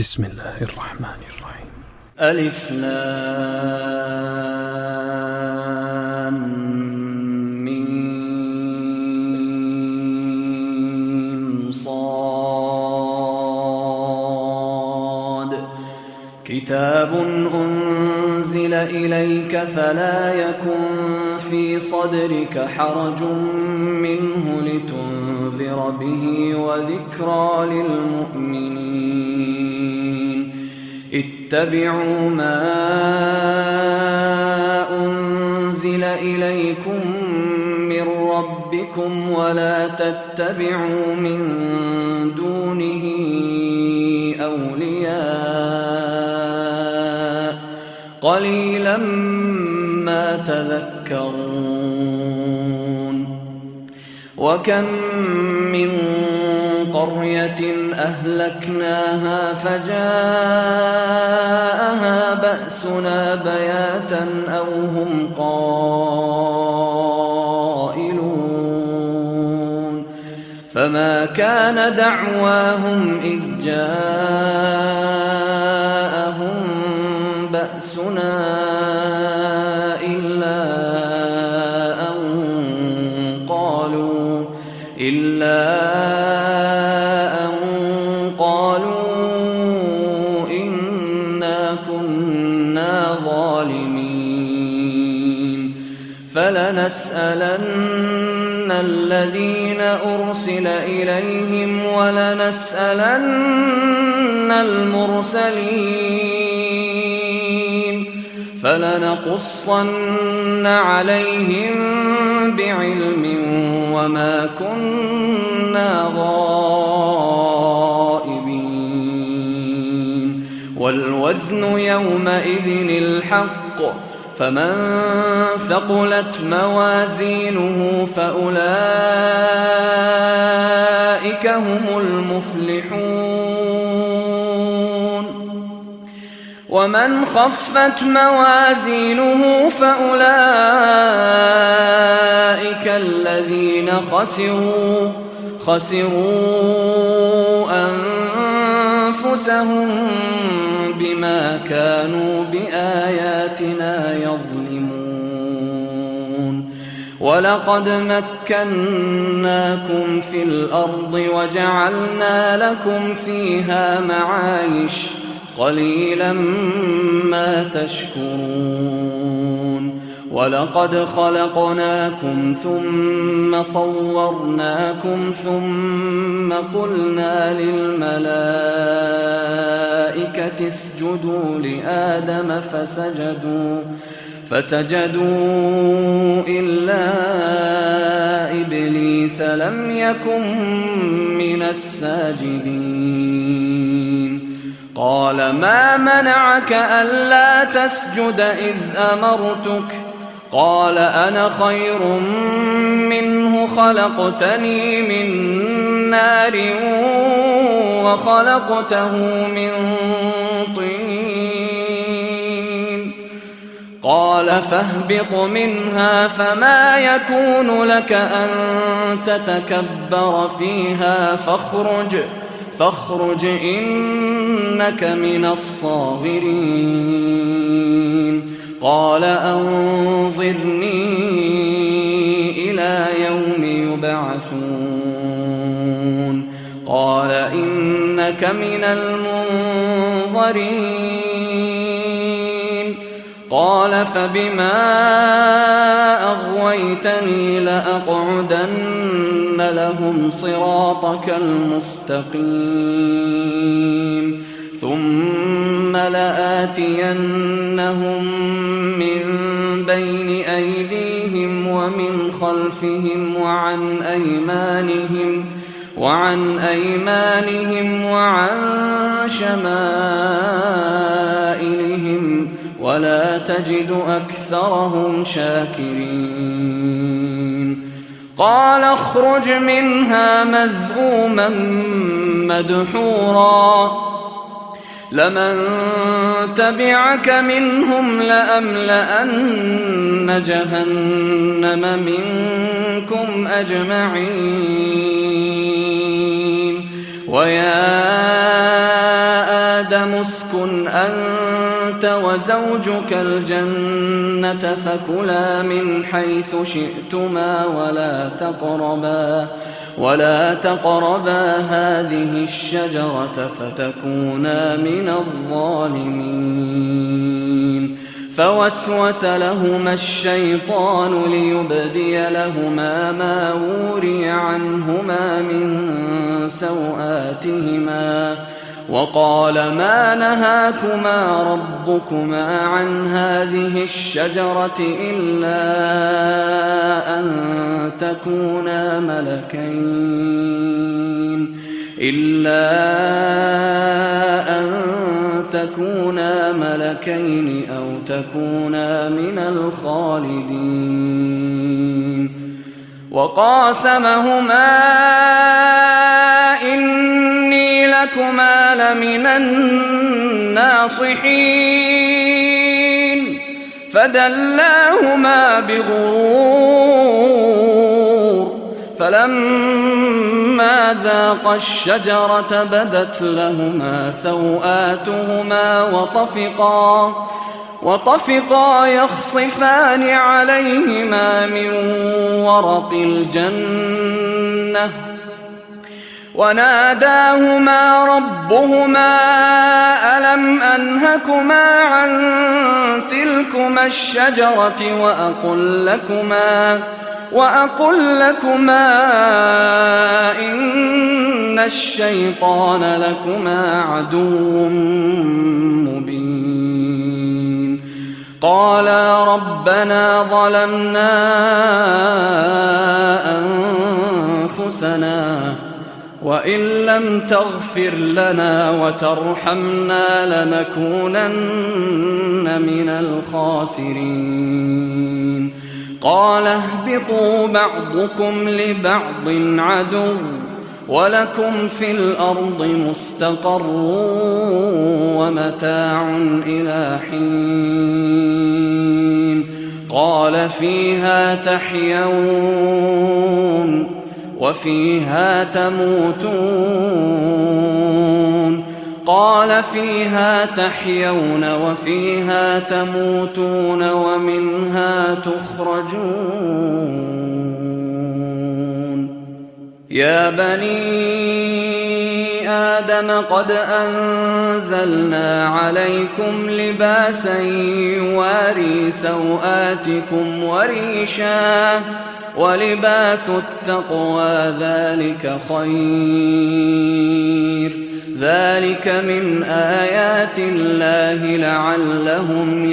بسم الله الرحمن الرحيم. ألف لام ميم صاد كتاب أنزل إليك فلا يكن في صدرك حرج منه لتنذر به وذكرى للمؤمنين. اتبعوا ما أنزل إليكم من ربكم ولا تتبعوا من دونه أولياء قليلا ما تذكرون. وكم من قرية أهلكناها فجاءها بأسنا بياتا أو هم قائلون فما كان دعواهم إذ جاءهم بأسنا إلا أن قالوا إنا كنا ظالمين. فلنسألن الذين أرسل إليهم ولنسألن المرسلين فلنقصن عليهم بعلم وما كنا غائبين. والوزن يومئذ الحق فمن ثقلت موازينه فأولئك هم المفلحون. ومن خفت موازينه فأولئك الذين خسروا أنفسهم بما كانوا بآياتنا يظلمون. ولقد مكناكم في الأرض وجعلنا لكم فيها معايش قليلا ما تشكرون. ولقد خلقناكم ثم صورناكم ثم قلنا للملائكة اسجدوا لآدم فسجدوا إلا إبليس لم يكن من الساجدين. قال ما منعك ألا تسجد إذ أمرتك؟ قال أنا خير منه خلقتني من نار وخلقته من طين. قال فاهبط منها فما يكون لك أن تتكبر فيها فاخرج إنك من الصاغرين. قال أنظرني إلى يوم يبعثون. قال إنك من المنظرين. قال فبما أغويتني لأقعدن لهم صراطك المستقيم ثم لآتينهم من بين أيديهم ومن خلفهم وعن أيمانهم وعن شمائلهم ولا تجد أكثرهم شاكرين. قال اخرج منها مذءوما مدحورا لمن تبعك منهم لأملأن جهنم منكم أجمعين. ويا آدم اسكن أنت وزوجك الجنة فكلا من حيث شئتما ولا تقربا هذه الشجرة فتكونا من الظالمين. فوسوس لهما الشيطان ليبدي لهما ما وري عنهما من سوآتهما وقال ما نهاكما ربكما عن هذه الشجرة إلا أن تكونا ملكين أو تكونا من الخالدين. وقاسمهما إني لكما لمن الناصحين فدلاهما بغرور فلما ذاقا الشجرة بدت لهما سوآتهما وطفقا يخصفان عليهما من ورق الجنة وناداهما ربهما ألم أنهكما عن تلكما الشجرة وأقل لكما إن الشيطان لكما عدو مبين. قالا ربنا ظلمنا أنفسنا وإن لم تغفر لنا وترحمنا لنكونن من الخاسرين. قال اهبطوا بعضكم لبعض عدو ولكم في الأرض مستقر ومتاع إلى حين. قال فيها تحيون وفيها تموتون ومنها تخرجون. يا بني آدم قد أنزلنا عليكم لباسا يواري سوآتكم وريشا ولباس التقوى ذلك خير ذلك من آيات الله لعلهم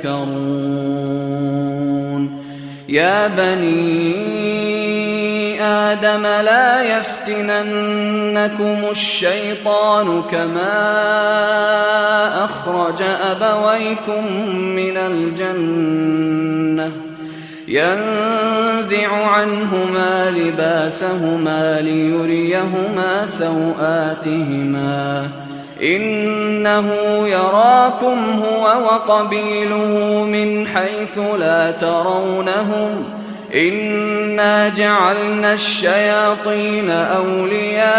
يذكرون. يا بني آدم لا يفتننكم الشيطان كما أخرج أبويكم من الجنة ينزع عنهما لباسهما ليريهما سوآتهما إنه يراكم هو وقبيله من حيث لا ترونهم إنا جعلنا الشياطين أولياء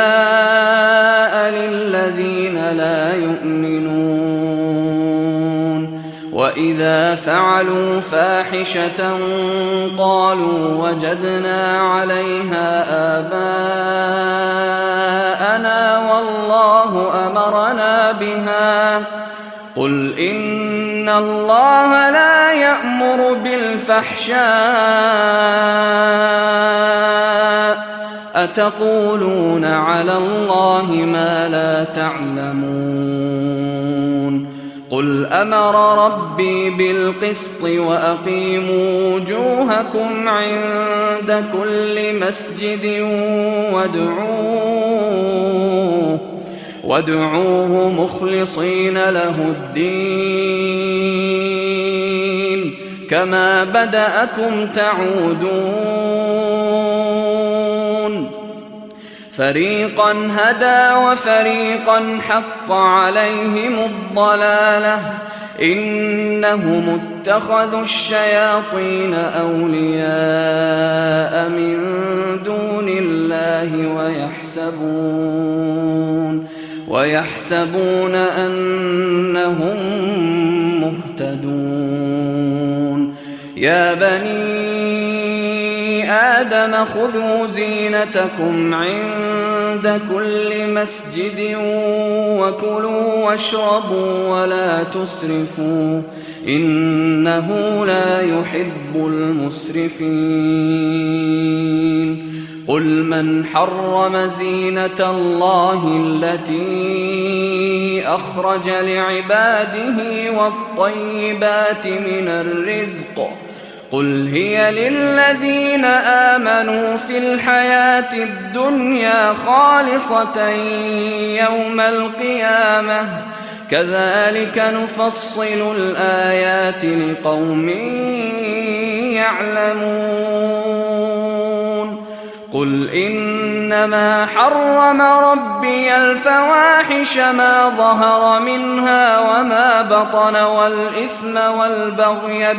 للذين لا يؤمنون. وإذا فعلوا فاحشة قالوا وجدنا عليها آباءنا والله أمرنا بها قل إن الله لا يأمر بالفحشاء أتقولون على الله ما لا تعلمون. قل أمر ربي بالقسط وأقيموا وجوهكم عند كل مسجد وادعوه مخلصين له الدين كما بدأكم تعودون. فريقا هدى وفريقا حق عليهم الضلالة إنهم اتخذوا الشياطين أولياء ويحسبون أنهم مهتدون. يا بني آدم خذوا زينتكم عند كل مسجد وكلوا واشربوا ولا تسرفوا إنه لا يحب المسرفين. قل من حرم زينة الله التي أخرج لعباده والطيبات من الرزق قل هي للذين آمنوا في الحياة الدنيا خالصة يوم القيامة كذلك نفصل الآيات لقوم يعلمون. قل إنما حرم ربي الفواحش ما ظهر منها وما بطن والإثم والبغي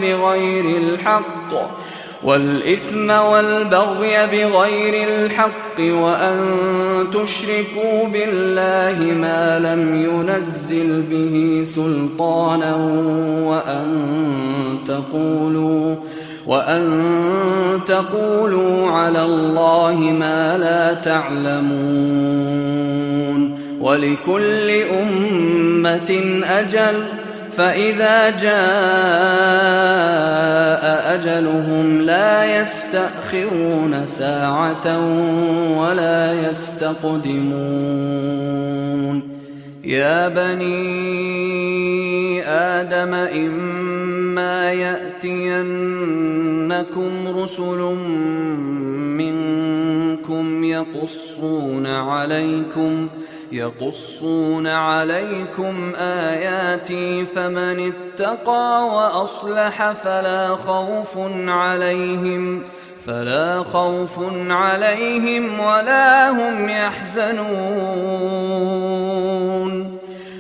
بغير الحق وأن تشركوا بالله ما لم ينزل به سلطانا وأن تقولوا على الله ما لا تعلمون. ولكل أمة أجل فإذا جاء أجلهم لا يستأخرون ساعة ولا يستقدمون. يا بني آدم إما يأتينكم رسل منكم يقصون عليكم آياتي فمن اتقى وأصلح فلا خوف عليهم ولا هم يحزنون.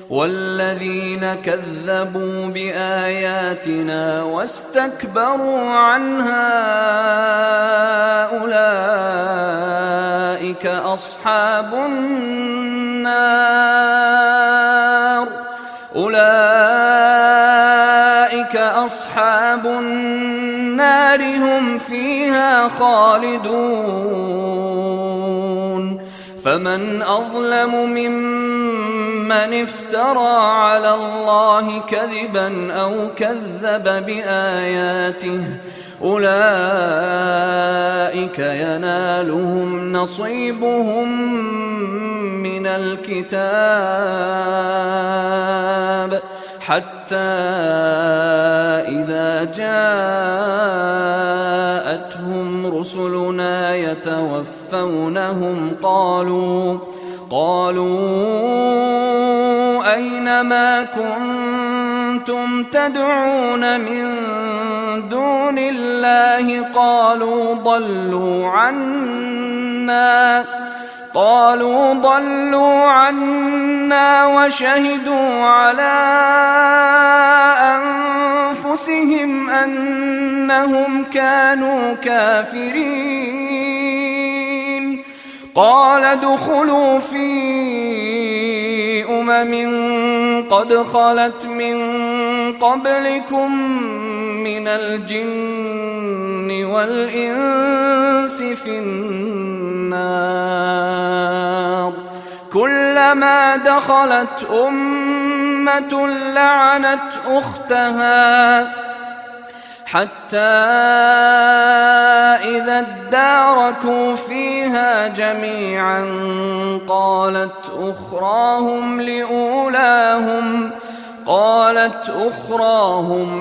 والذين كذبوا بآياتنا واستكبروا عنها أولئك أصحاب النار هم فيها خالدون. فمن أظلم ممن افترى على الله كذبا أو كذب بآياته أولئك ينالهم نصيبهم من الكتاب حتى إذا جاءتهم رسلنا يتوفونهم قالوا أين ما كنتم تدعون من دون الله قالوا ضلوا عنا وشهدوا على أنفسهم أنهم كانوا كافرين. قال ادخلوا في قد خلت من قبلكم من الجن والإنس في النار كلما دخلت أمة لعنت أختها حتى إذا اداركوا فيها جميعا قالت أخراهم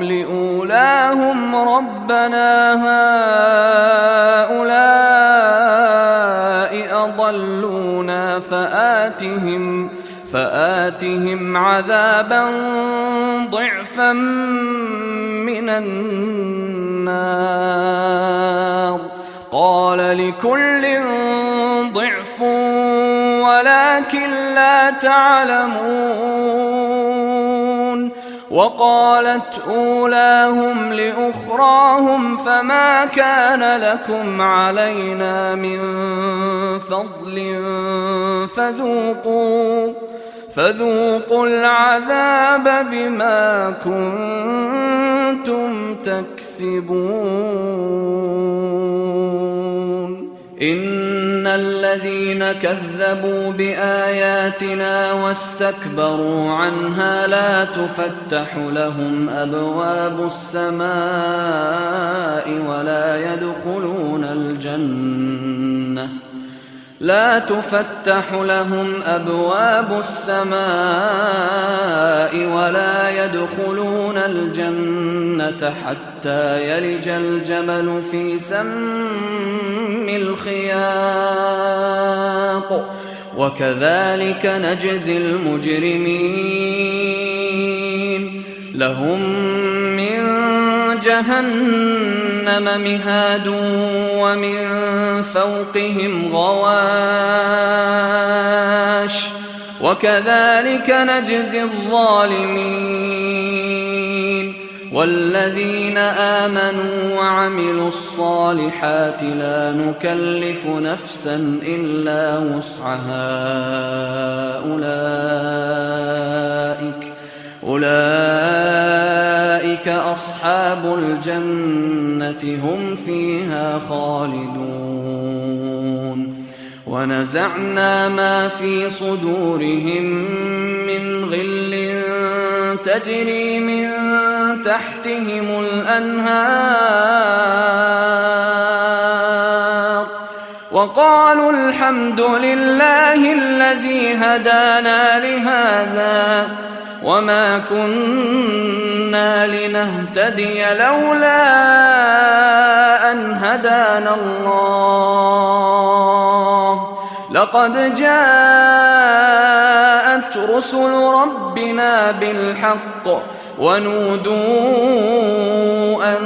لأولاهم ربنا هؤلاء أضلونا فآتهم عذابا ضعفا من النار قال لكل ضعف ولكن لا تعلمون. وقالت أولاهم لأخراهم فما كان لكم علينا من فضل فذوقوا العذاب بما كنتم تكسبون إن الذين كذبوا بآياتنا واستكبروا عنها لا تفتح لهم أبواب السماء ولا يدخلون الجنة حتى يلج الجمل في سم الخياط وكذلك نجزي المجرمين لهم من جهنم مهاد ومن فوقهم غواش وكذلك نجزي الظالمين والذين آمنوا وعملوا الصالحات لا نكلف نفسا إلا وسعها أولئك أصحاب الجنة هم فيها خالدون ونزعنا ما في صدورهم من غل تجري من تحتهم الأنهار وقالوا الحمد لله الذي هدانا لهذا وما كنا لنهتدي لولا أن هدانا الله لقد جاءت رسل ربنا بالحق ونودوا أن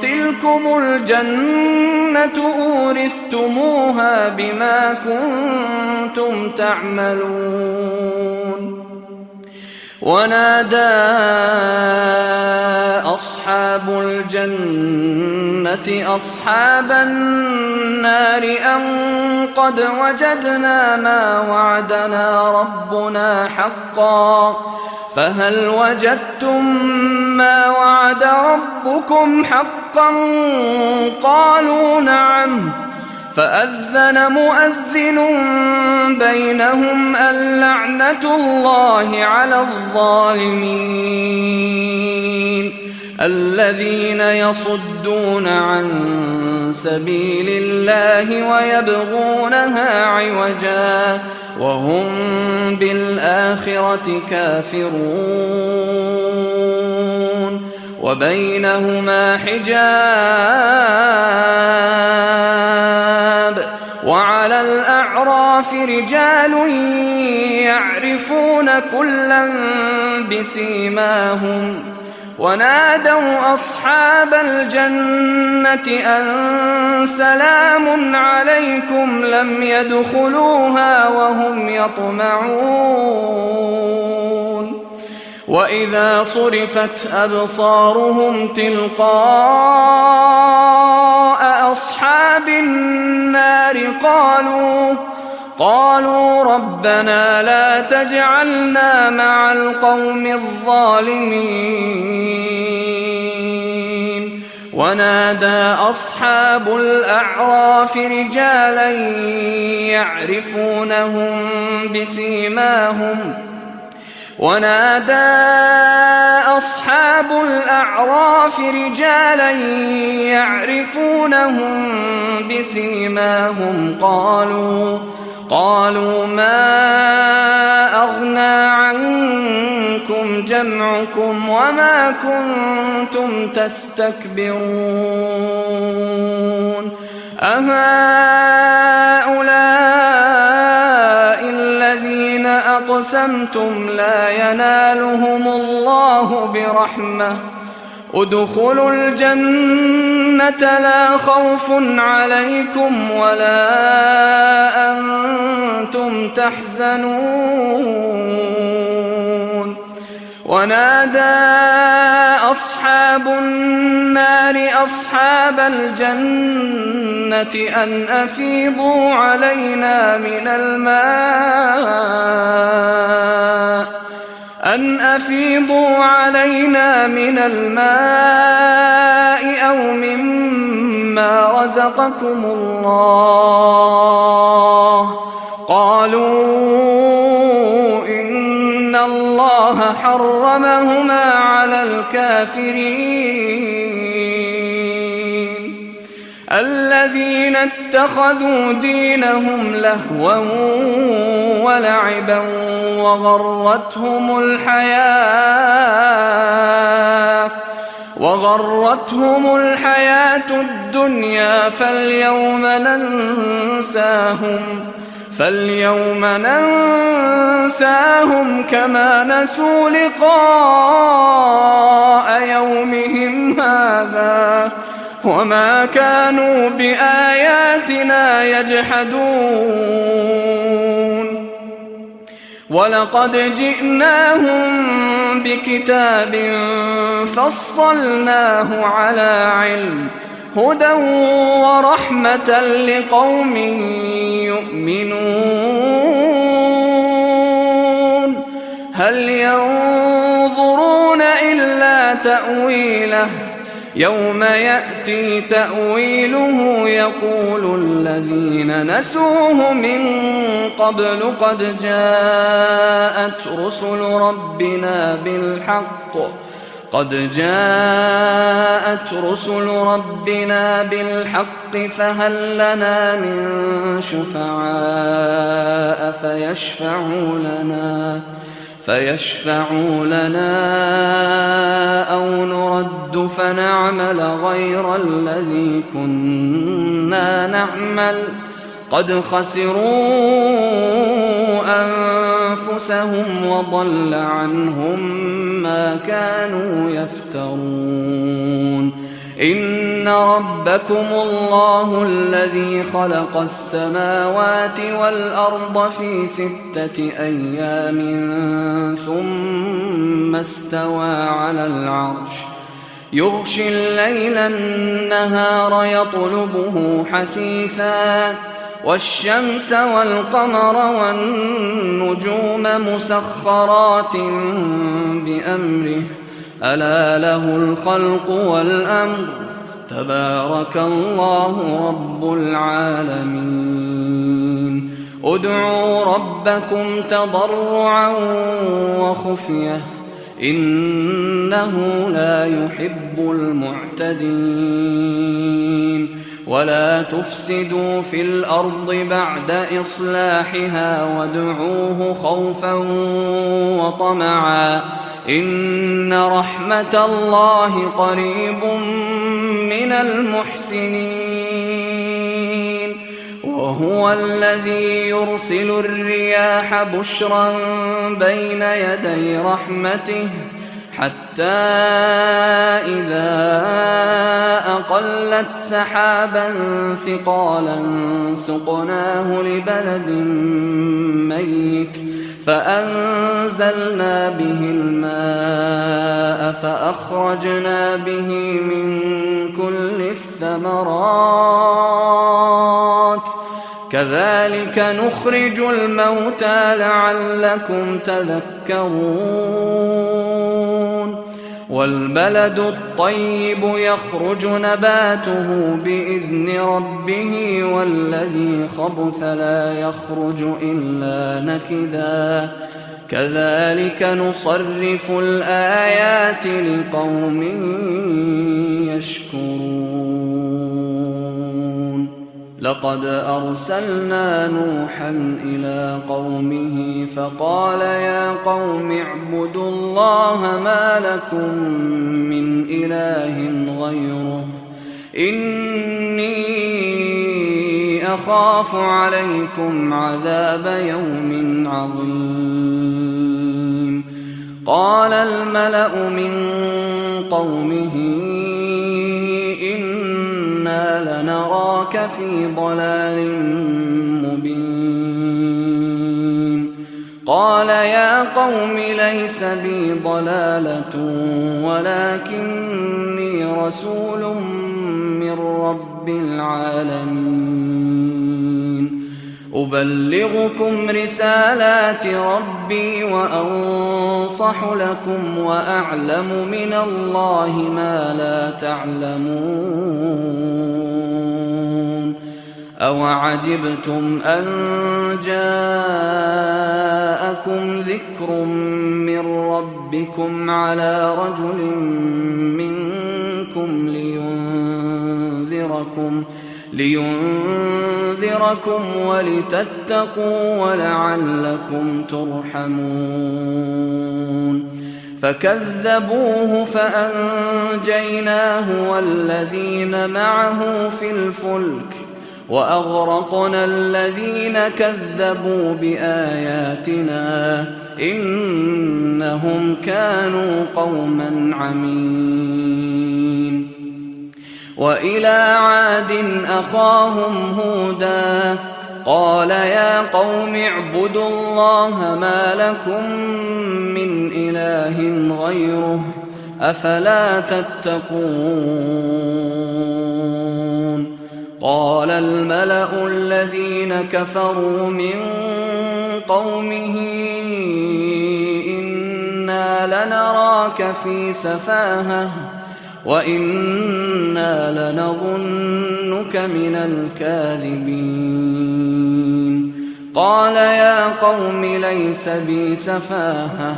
تلكم الجنة أورثتموها بما كنتم تعملون ونادى أصحاب الجنة أصحاب النار أن قد وجدنا ما وعدنا ربنا حقا فهل وجدتم ما وعد ربكم حقا قالوا نعم فأذن مؤذن بينهم اللعنة الله على الظالمين الذين يصدون عن سبيل الله ويبغونها عوجا وهم بالآخرة كافرون وبينهما حجاب وعلى الأعراف رجال يعرفون كلا بسيماهم ونادوا أصحاب الجنة أن سلام عليكم لم يدخلوها وهم يطمعون وإذا صرفت أبصارهم تلقاء أصحاب النار قالوا ربنا لا تجعلنا مع القوم الظالمين ونادى أصحاب الأعراف رجالا يعرفونهم بسيماهم قالوا ما أغنى عنكم جمعكم وما كنتم تستكبرون أهؤلاء الذين أقسمتم لا ينالهم الله برحمة ادخلوا الجنة لا خوف عليكم ولا أنتم تحزنون ونادى أصحاب النار أصحاب الجنة أن أفيضوا علينا من الماء أو مما رزقكم الله. قالوا إن الله حرمهما على الكافرين الذين اتخذوا دينهم لهوا ولعبا وغرتهم الحياة الدنيا فاليوم ننساهم كما نسوا لقاء يومهم هذا وما كانوا بآياتنا يجحدون. ولقد جئناهم بكتاب فصلناه على علم هدى ورحمة لقوم يؤمنون. هل ينظرون إلا تأويله يوم يأتي تأويله يقول الذين نسوه من قبل قد جاءت رسل ربنا بالحق فهل لنا من شفعاء فيشفعوا لنا أو نرد فنعمل غير الذي كنا نعمل قد خسروا أنفسهم وضل عنهم ما كانوا يفترون. إن ربكم الله الذي خلق السماوات والأرض في 6 أيام ثم استوى على العرش يغشي الليل النهار يطلبه حثيثا والشمس والقمر والنجوم مسخرات بأمره ألا له الخلق والأمر تبارك الله رب العالمين. ادعوا ربكم تضرعا وخفية إنه لا يحب المعتدين. ولا تفسدوا في الأرض بعد إصلاحها وادعوه خوفا وطمعا إن رحمة الله قريب من المحسنين. وهو الذي يرسل الرياح بشرا بين يدي رحمته حتى إذا أقلت سحابا ثقالا سقناه لبلد ميت فأنزلنا به الماء فأخرجنا به من كل الثمرات كذلك نخرج الموتى لعلكم تذكرون. والبلد الطيب يخرج نباته بإذن ربه والذي خبث لا يخرج إلا نكدا كذلك نصرف الآيات لقوم يشكرون. لقد أرسلنا نوحا إلى قومه فقال يا قوم اعبدوا الله ما لكم من إله غيره إني أخاف عليكم عذاب يوم عظيم. قال الملأ من قومه إنا لنراك في ضلال مبين. قال يا قوم ليس بي ضلالة ولكني رسول من رب العالمين أبلغكم رسالات ربي وأنصح لكم وأعلم من الله ما لا تعلمون أوعجبتم أن جاءكم ذكر من ربكم على رجل منكم لينذركم ولتتقوا ولعلكم ترحمون فكذبوه فأنجيناه والذين معه في الفلك وأغرقنا الذين كذبوا بآياتنا إنهم كانوا قوما عمين وإلى عاد أخاهم هودا قال يا قوم اعبدوا الله ما لكم من إله غيره أفلا تتقون قال الملأ الذين كفروا من قومه إنا لنراك في سفاهة وإنا لنظنك من الكاذبين قال يا قوم ليس بي سفاهة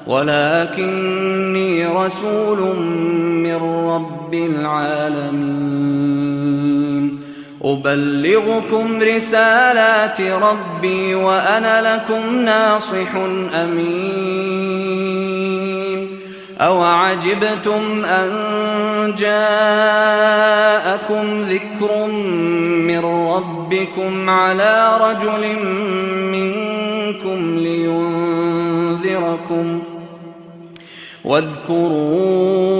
ولكني رسول من رب العالمين أبلغكم رسالات ربي وأنا لكم ناصح أمين أوعجبتم أن جاءكم ذكر من ربكم على رجل منكم لينذركم واذكروا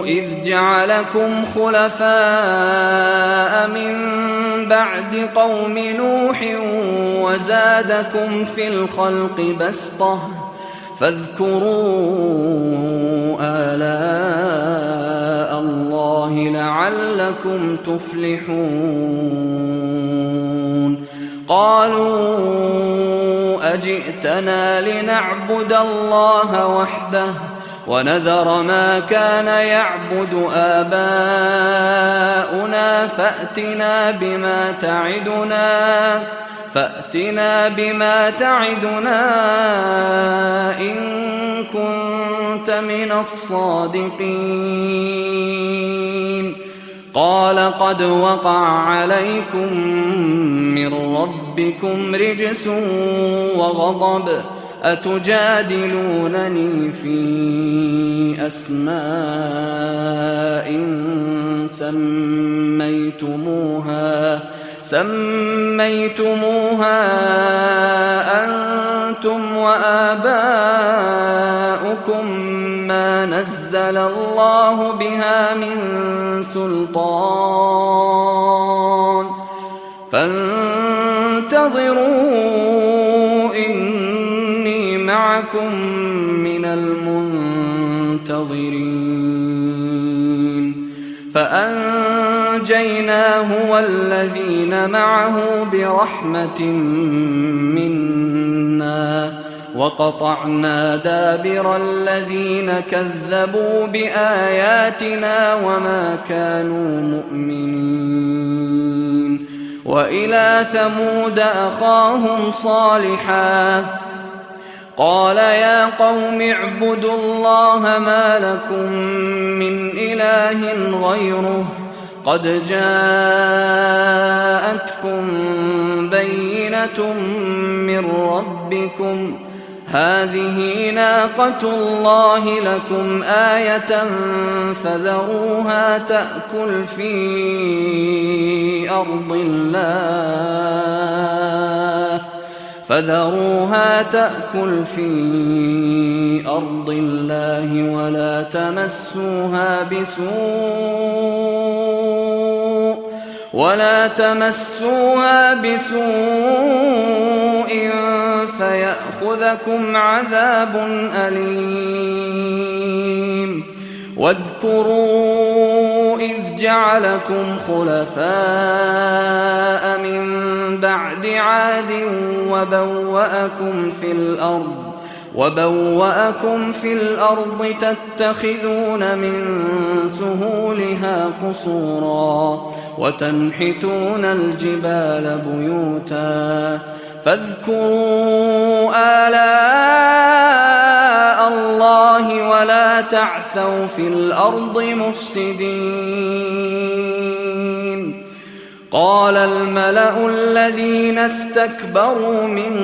إذ جعلكم خلفاء من بعد قوم نوح وزادكم في الخلق بسطة فاذكروا آلاء الله لعلكم تفلحون قالوا أجئتنا لنعبد الله وحده ونذر ما كان يعبد آباؤنا فأتنا بما تعدنا إن كنت من الصادقين قال قد وقع عليكم من ربكم رجس وغضب أتجادلونني في أسماء سميتموها أنتم وآباؤكم ما نزل الله بها من سلطان فانتظروا إني معكم من المنتظرين فأنجيناه والذين معه برحمة منا وقطعنا دابر الذين كذبوا بآياتنا وما كانوا مؤمنين وإلى ثمود أخاهم صالحا قال يا قوم اعبدوا الله ما لكم من إله غيره قد جاءتكم بينة من ربكم هذه ناقة الله لكم آية فذروها تأكل في أرض الله ولا تمسوها بسوء فيأخذكم عذاب أليم واذكروا إذ جعلكم خلفاء من بعد عاد وبوأكم في الأرض تتخذون من سهولها قصورا وتنحتون الجبال بيوتا فاذكروا آلاء الله ولا تعثوا في الأرض مفسدين. قال الملأ الذين استكبروا من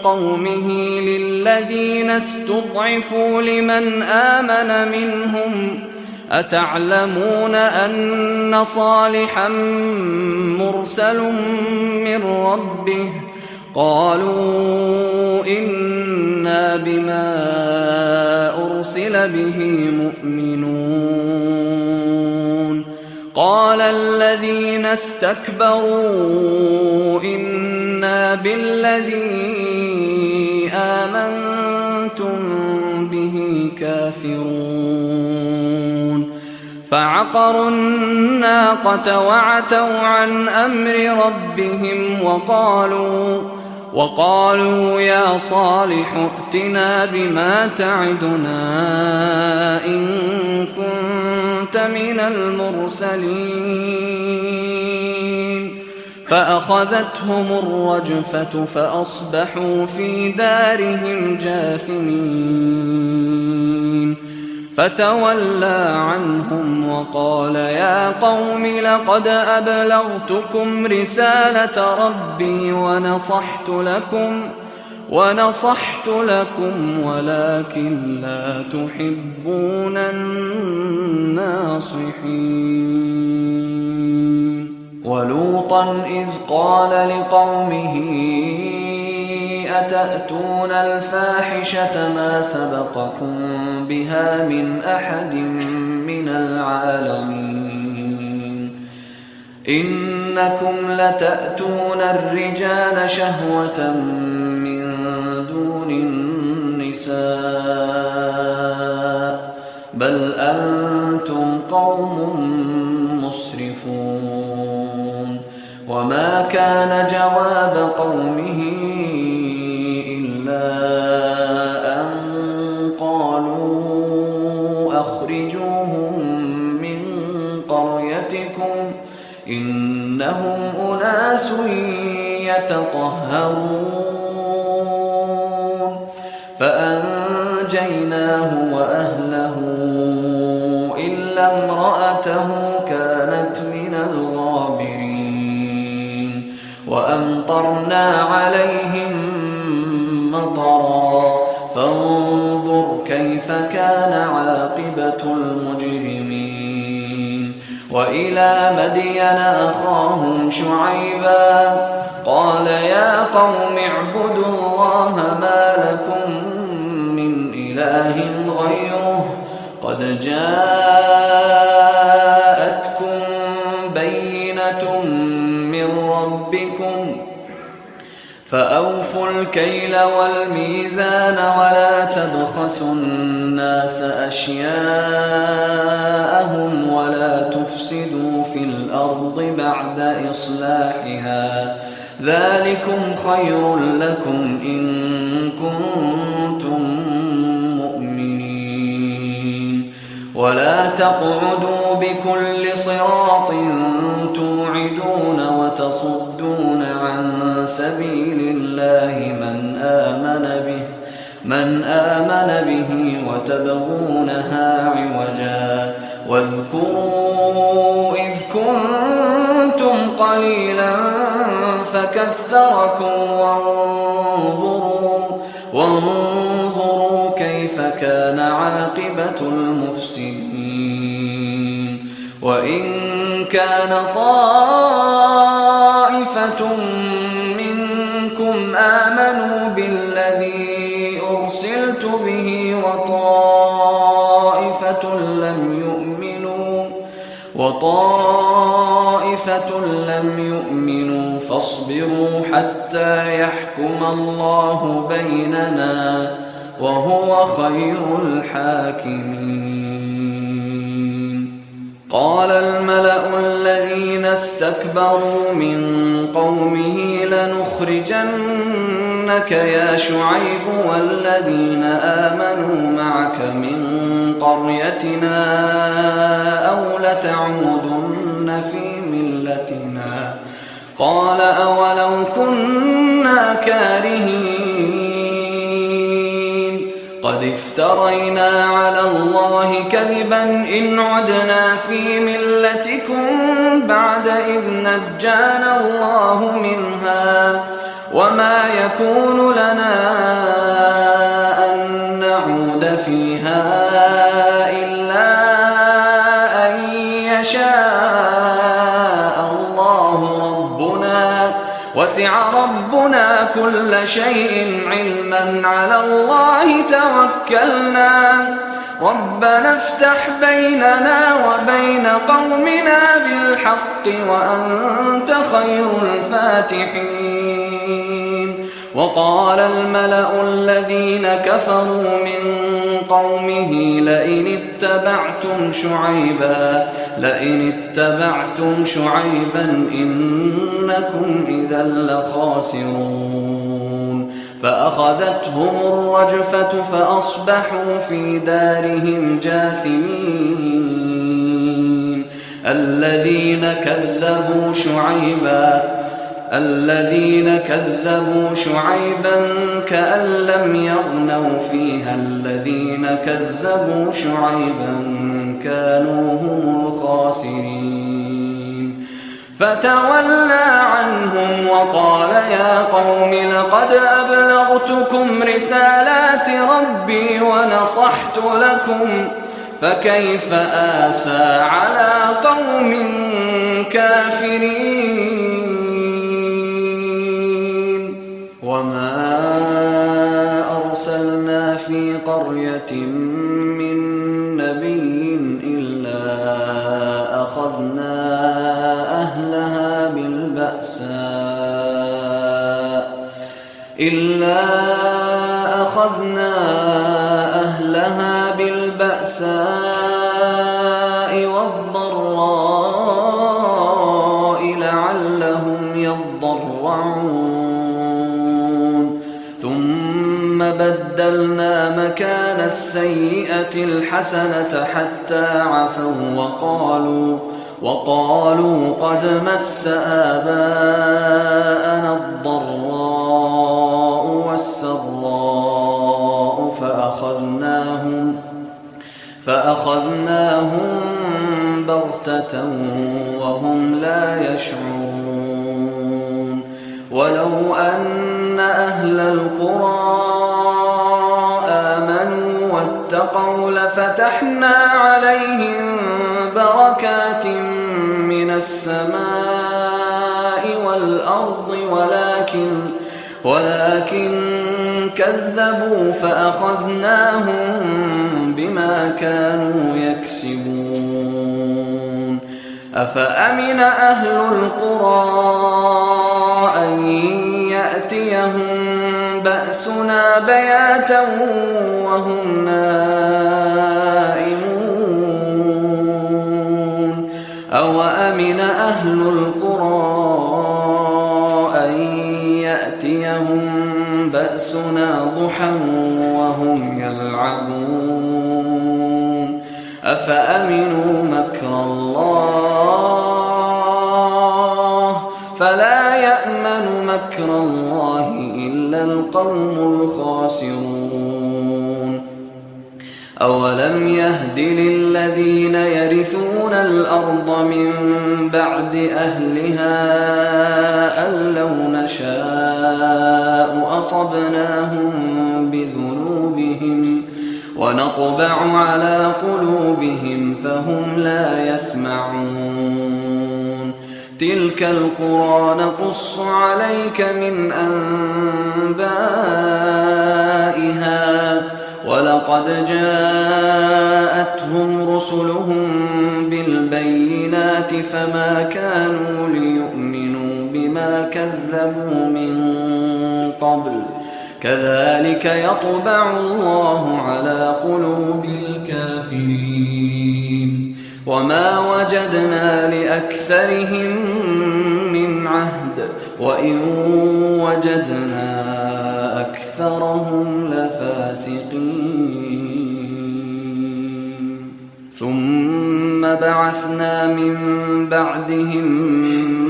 قومه للذين استضعفوا لمن آمن منهم أتعلمون أن صالحا مرسل من ربه قالوا إنا بما أرسل به مؤمنون. قال الذين استكبروا إنا بالذي آمنتم به كافرون. فعقروا الناقة وعتوا عن أمر ربهم وقالوا يا صالح ائتنا بما تعدنا إن كنت من المرسلين. فأخذتهم الرجفة فأصبحوا في دارهم جاثمين. فتولى عنهم وقال يا قوم لقد أبلغتكم رسالة ربي ونصحت لكم ولكن لا تحبون الناصحين. ولوطا إذ قال لقومه أتأتون الفاحشة ما سبقكم بها من أحد من العالمين إنكم لتأتون الرجال شهوة من دون النساء بل أنتم قوم مسرفون. وما كان جواب قومه أن قالوا أخرجوهم من قريتكم إنهم أناس يتطهرون. فأنجيناه وأهله إلا امرأته كانت من الغابرين. وأمطرنا عليهم مطرا فانظر كيف كان عاقبة المجرمين. وإلى مدين أخاهم شعيبا قال يا قوم اعبدوا الله ما لكم من إله غيره قد جاءتكم بينة من ربكم فأوفوا الكيل والميزان ولا تبخسوا الناس أشياءهم ولا تفسدوا في الأرض بعد إصلاحها ذلكم خير لكم إن كنتم مؤمنين. ولا تقعدوا بكل صراط توعدون وتصدون عن سبيل الله من آمن به وتبغونها عوجا. واذكروا إذ كنتم قليلا فكثركم وانظروا كيف كان عاقبة المفسدين. وإن كان طائفة منكم آمنوا بالذي أرسلت به وطائفة وطائفة لم يؤمنوا فاصبروا حتى يحكم الله بيننا وهو خير الحاكمين. قال الملأ الذين استكبروا من قومه لنخرجنك يا شعيب والذين آمنوا معك من قريتنا أو لتعودن في ملتنا. قال أولو كنا كارهين قد افترينا على الله كذبا إن عدنا في ملتكم بعد إذ نجانا الله منها وما يكون لنا أن نعود فيها إلا أن يشاء الله ربنا وسع ربنا كل شيء علما على الله توكلنا ربنا افتح بيننا وبين قومنا بالحق وأنت خير الفاتحين. وقال الملأ الذين كفروا من قومه لئن اتبعتم شعيبا إنكم إذا لخاسرون. فأخذتهم الرجفة فأصبحوا في دارهم جاثمين. الذين كذبوا شعيبا كأن لم يغنوا فيها الذين كذبوا شعيبا كانوا هم الخاسرين. فتولى عنهم وقال يا قوم لقد أبلغتكم رسالات ربي ونصحت لكم فكيف آسى على قوم كافرين. وما أرسلنا في قرية من نبي إلا أخذنا أهلها بالبأساء والضراء لعلهم يضرعون. ثم بدلنا مكان السيئة الحسنة حتى عفوا وقالوا قد مس آباءنا الضراء والسراء فأخذناهم بغتة وهم لا يشعرون. ولو أن أهل القرى آمنوا واتقوا لفتحنا عليهم بركات من السماء والأرض ولكن كذبوا فأخذناهم بما كانوا يكسبون. أفأمن أهل القرى أن يأتيهم بأسنا بياتا وهم نائمون. أوأمن أهل القرى أن يأتيهم بأسنا ضحى وهم يلعبون. أفأمنوا مكر الله فلا يأمن مكر الله إلا القوم الخاسرون. أولم يهد للذين يرثون الأرض من بعد أهلها أن لو نشاء أصبناهم بذنوبهم ونطبع على قلوبهم فهم لا يسمعون. تلك القرى نقص عليك من أنبائها ولقد جاءتهم رسلهم بالبينات بالبينات فما كانوا ليؤمنوا بما كذبوا من قبل كذلك يطبع الله على قلوب الكافرين وما وجدنا لأكثرهم من عهد وإن وجدنا أكثرهم لفاسقين ثم بعثنا من بعدهم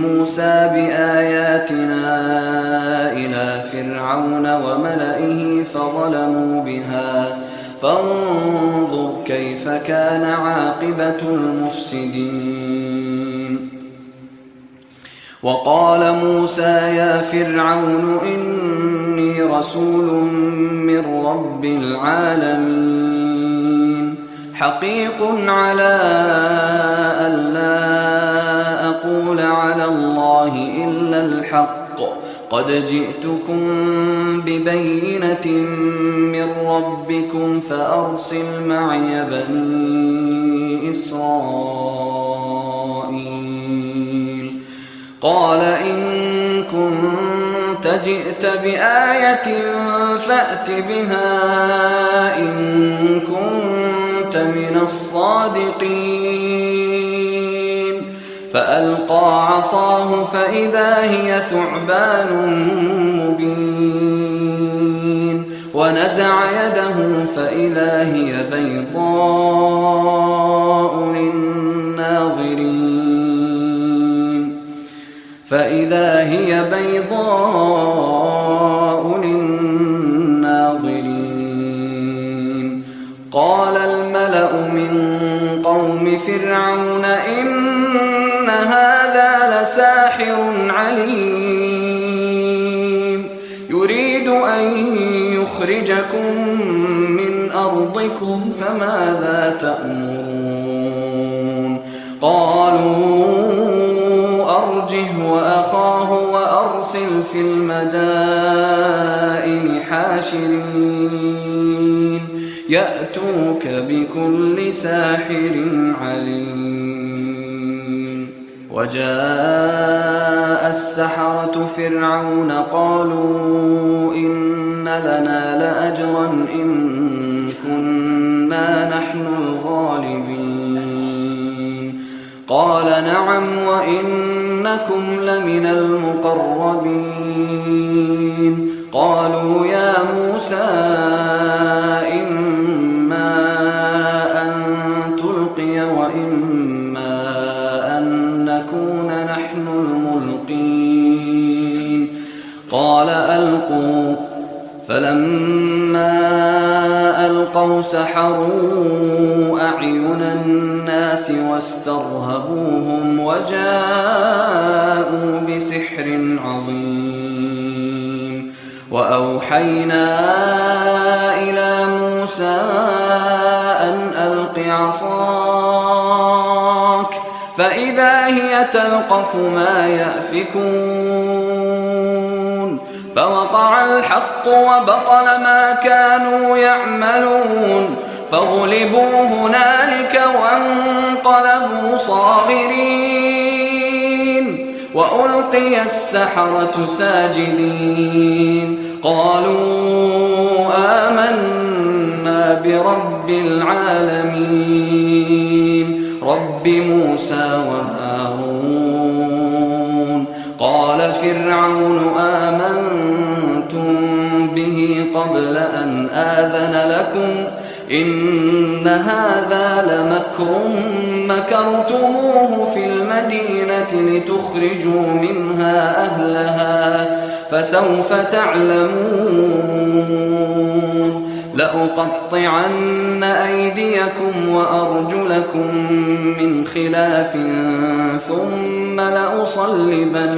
موسى بآياتنا إلى فرعون وملئه فظلموا بها فانظر كيف كان عاقبة المفسدين وقال موسى يا فرعون إني رسول من رب العالمين حقيق على ألا أقول على الله إلا الحق قد جئتكم ببينة من ربكم فأرسل معي بني إسرائيل قال إن كنت جئت بآية فأت بها إن كنت من الصادقين فألقى عصاه فإذا هي ثعبان مبين ونزع يده فإذا هي بيضاء للناظرين قال الملأ من قوم فرعون إن هذا لساحر عليم يريد أن يخرجكم من أرضكم فماذا تأمرون قالوا أرجه وأخاه وأرسل في المدائن حاشرين يأتوك بكل ساحر عليم وجاء السحرة فرعون قالوا إن لنا لأجرا إن كنا نحن الغالبين قال نعم وإنكم لمن المقربين قالوا يا موسى إما أن تلقي وإما أن نكون نحن الملقين قال ألقوا فلما ألقوا سحروا أعين الناس واسترهبوهم وجاءوا بسحر عظيم وأوحينا إلى موسى أن ألق عصاك فإذا هي تلقف ما يأفكون فوقع الحق وبطل ما كانوا يعملون فغلبوا هنالك وانقلبوا صاغرين وألقي السحرة ساجدين قالوا آمنا برب العالمين رب موسى وهارون قال فرعون آمنتم به قبل أن آذن لكم إن هذا لمكر مكرتموه في المدينة لتخرجوا منها أهلها فسوف تعلمون لأقطعن أيديكم وأرجلكم من خلاف ثم لأصلبنكم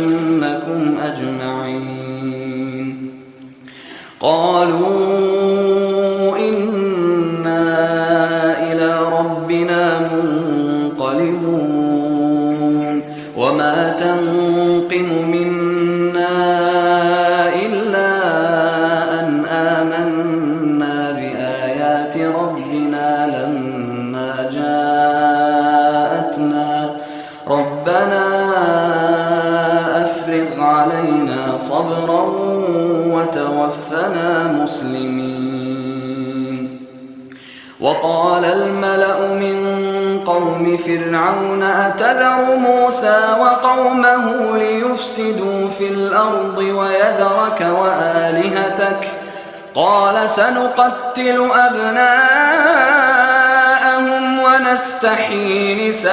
أجمعين قالوا إنا إلى ربنا منقلبون وما تنقم منا إلا أن آمنا بآيات ربنا لما جاءتنا وقال الملأ من قوم فرعون أتذر موسى وقومه ليفسدوا في الأرض ويذرك وآلهتك قال سنقتل أبناءهم ونستحيي نساءهم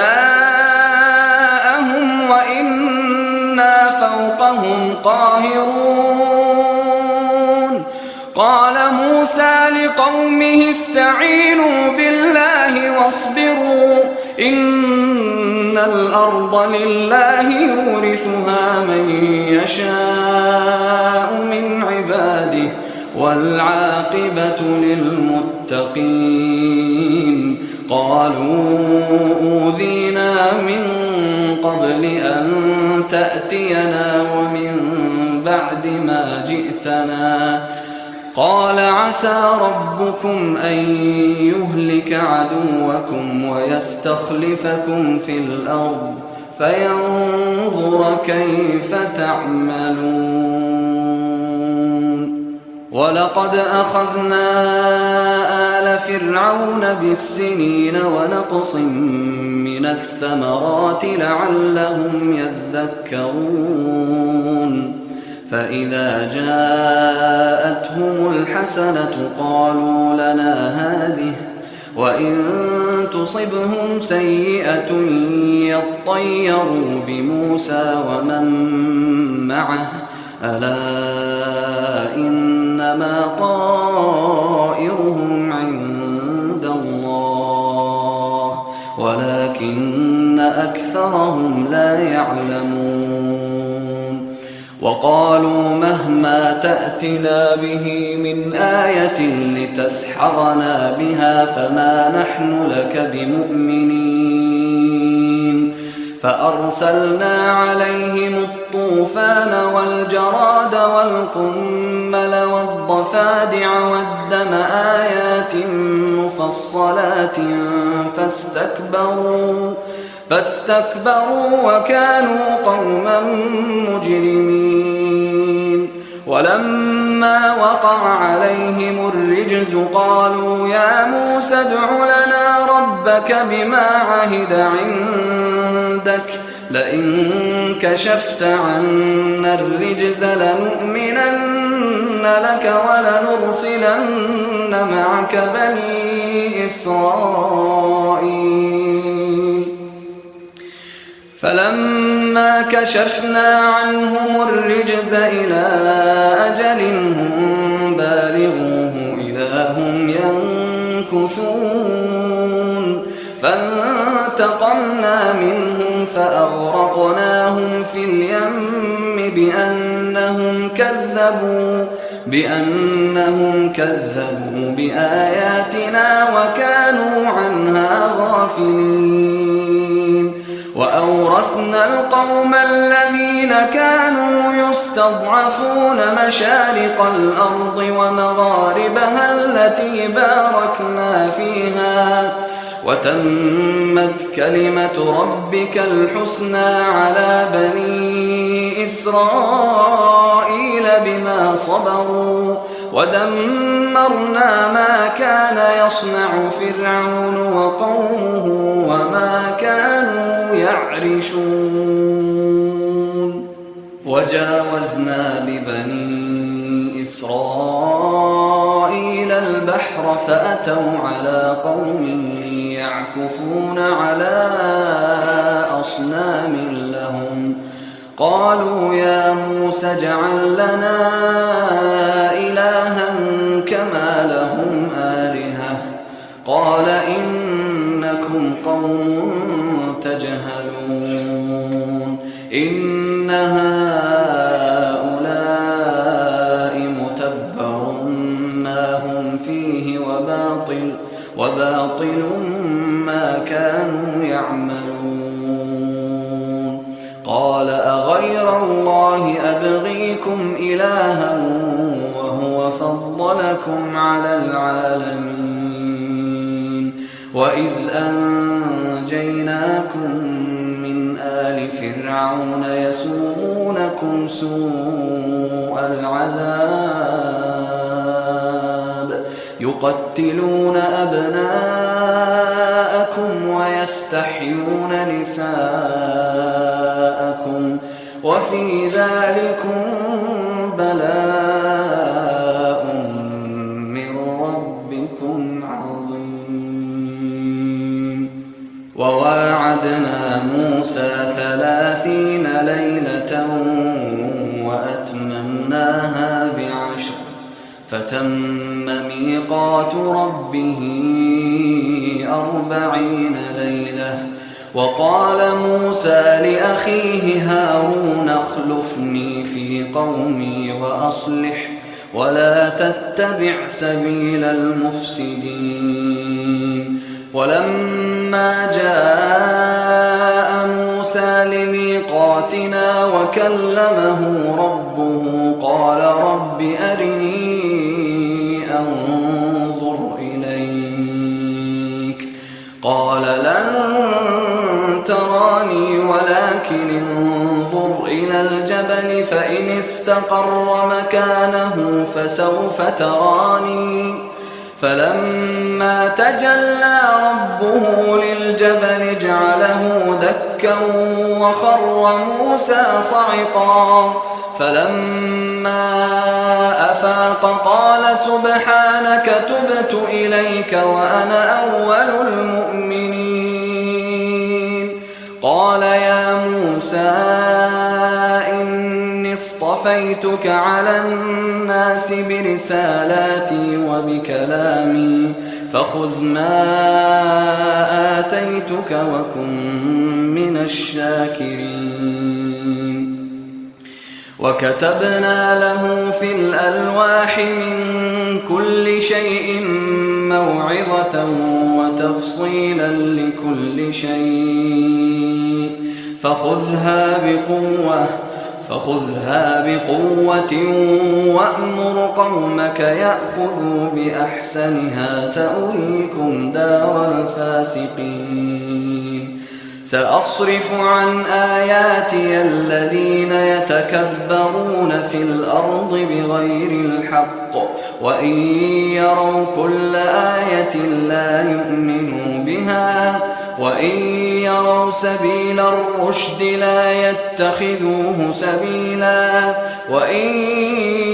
وإنا فوقهم قاهرون. قال موسى لقومه استعينوا بالله واصبروا إن الأرض لله يورثها من يشاء من عباده والعاقبة للمتقين. قالوا أوذينا من قبل أن تأتينا ومن بعد ما جئتنا قال عسى ربكم أن يهلك عدوكم ويستخلفكم في الأرض فينظر كيف تعملون. ولقد أخذنا آل فرعون بالسنين ونقص من الثمرات لعلهم يذكرون. فإذا جاءتهم الحسنة قالوا لنا هذه وإن تصبهم سيئة يطيروا بموسى ومن معه ألا إنما طائرهم عند الله ولكن أكثرهم لا يعلمون. وقالوا مهما تأتنا به من آية لتسحرنا بها فما نحن لك بمؤمنين. فأرسلنا عليهم الطوفان والجراد والقمل والضفادع والدم آيات مفصلات فاستكبروا وكانوا قوما مجرمين. ولما وقع عليهم الرجز قالوا يا موسى ادع لنا ربك بما عهد عندك لئن كشفت عنا الرجز لنؤمنن لك ولنرسلن معك بني إسرائيل. فلما كشفنا عنهم الرجز إلى أجل هم بالغوه إذا هم ينكثون. فانتقمنا منهم فأغرقناهم في اليم بأنهم كذبوا بآياتنا وكانوا عنها غافلين. وأورثنا القوم الذين كانوا يستضعفون مشارق الأرض ومغاربها التي باركنا فيها وتمت كلمة ربك الحسنى على بني إسرائيل بما صبروا ودمرنا ما كان يصنع فرعون وقومه وما كانوا يعرشون. وجاوزنا ببني إسرائيل البحر فأتوا على قوم يعكفون على أصنام لهم قالوا يا موسى اجعل لنا إلها كما لهم آلهة قال إنكم قوم تجهلون. إن هؤلاء متبر ما هم فيه وباطل ما كانوا يعملون. قال أغير الله أبغيكم إلها وهو فضلكم على العالمين. وإذ أنجيناكم من آل فرعون يسومونكم سوء العذاب يقتلون أبناءكم ويستحيون نساءكم وفي ذلكم بلاء من ربكم عظيم. وواعدنا موسى 30 ليلة وأتممناها ب10 فتم ميقات ربه 40 ليلة. وقال موسى لأخيه هارون اخلفني في قومي وأصلح ولا تتبع سبيل المفسدين. ولما جاء موسى لميقاتنا وكلمه ربه قال رب أرني أنظر إليك. قال لن تراني ولكن انظر إلى الجبل فإن استقر مكانه فسوف تراني. فلما تجلى ربه للجبل جعله دكا وخر موسى صعقا. فلما أفاق قال سبحانك تبت إليك وأنا أول المؤمنين. قال يا موسى إني اصطفيتك على الناس برسالاتي وبكلامي فخذ ما آتيتك وكن من الشاكرين. وكتبنا له في الألواح من كل شيء موعظة وتفصيلا لكل شيء فخذها بقوة وأمر قومك يأخذوا بأحسنها سأريكم دار الفاسقين. سأصرف عن آياتي الذين يتكبرون في الأرض بغير الحق وإن يروا كل آية لا يؤمنوا بها وإن يروا سبيل الرشد لا يتخذوه سبيلا وإن